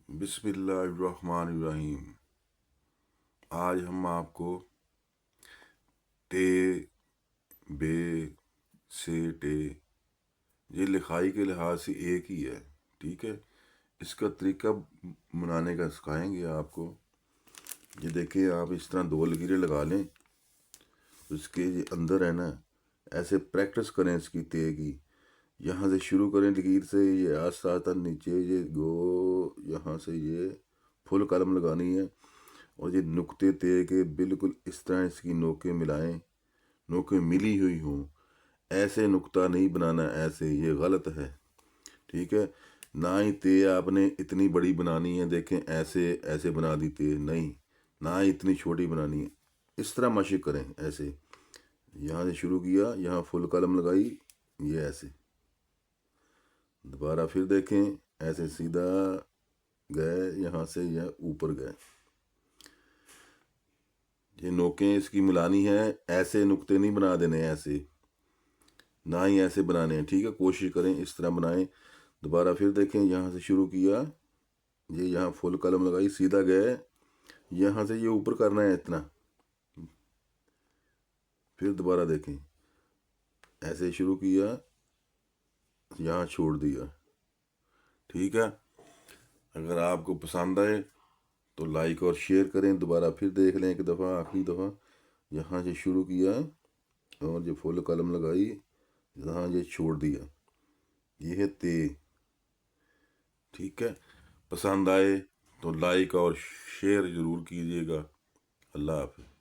بسم اللہ الرحمن الرحیم۔ آج ہم آپ کو تے بے سے ٹے یہ لکھائی کے لحاظ سے ایک ہی ہے، ٹھیک ہے۔ اس کا طریقہ بنانے کا سکھائیں گے آپ کو۔ یہ دیکھیں، آپ اس طرح دو لکیریں لگا لیں، اس کے یہ اندر ہے نا، ایسے پریکٹس کریں اس کی تے کی۔ یہاں سے شروع کریں لکیر سے، یہ آہستہ آہستہ نیچے یہ گو، یہاں سے یہ فل قلم لگانی ہے، اور یہ نقطے تے کے بالکل اس طرح اس کی نوکیں ملائیں، نوکیں ملی ہوئی ہوں۔ ایسے نقطہ نہیں بنانا، ایسے یہ غلط ہے، ٹھیک ہے۔ نہ ہی تے آپ نے اتنی بڑی بنانی ہے، دیکھیں ایسے ایسے بنا دی تے، نہیں، نہ ہی اتنی چھوٹی بنانی ہے۔ اس طرح مشق کریں، ایسے یہاں سے شروع کیا، یہاں فل قلم لگائی، یہ ایسے دوبارہ پھر دیکھیں، ایسے سیدھا گئے، یہاں سے یہ اوپر گئے۔ یہ نوکیں اس کی ملانی ہے، ایسے نقطے نہیں بنا دینے، ایسے نہ ہی ایسے بنانے ہیں، ٹھیک ہے۔ کوشش کریں اس طرح بنائیں۔ دوبارہ پھر دیکھیں، یہاں سے شروع کیا، یہ یہاں فل قلم لگائی، سیدھا گئے، یہاں سے یہ اوپر کرنا ہے اتنا۔ پھر دوبارہ دیکھیں، ایسے شروع کیا، یہاں چھوڑ دیا، ٹھیک ہے۔ اگر آپ کو پسند آئے تو لائک اور شیئر کریں۔ دوبارہ پھر دیکھ لیں ایک دفعہ، آخری دفعہ، یہاں سے شروع کیا اور یہ فل قلم لگائی، یہاں یہ چھوڑ دیا، یہ ہے تے، ٹھیک ہے۔ پسند آئے تو لائک اور شیئر ضرور کیجیے گا۔ اللہ حافظ۔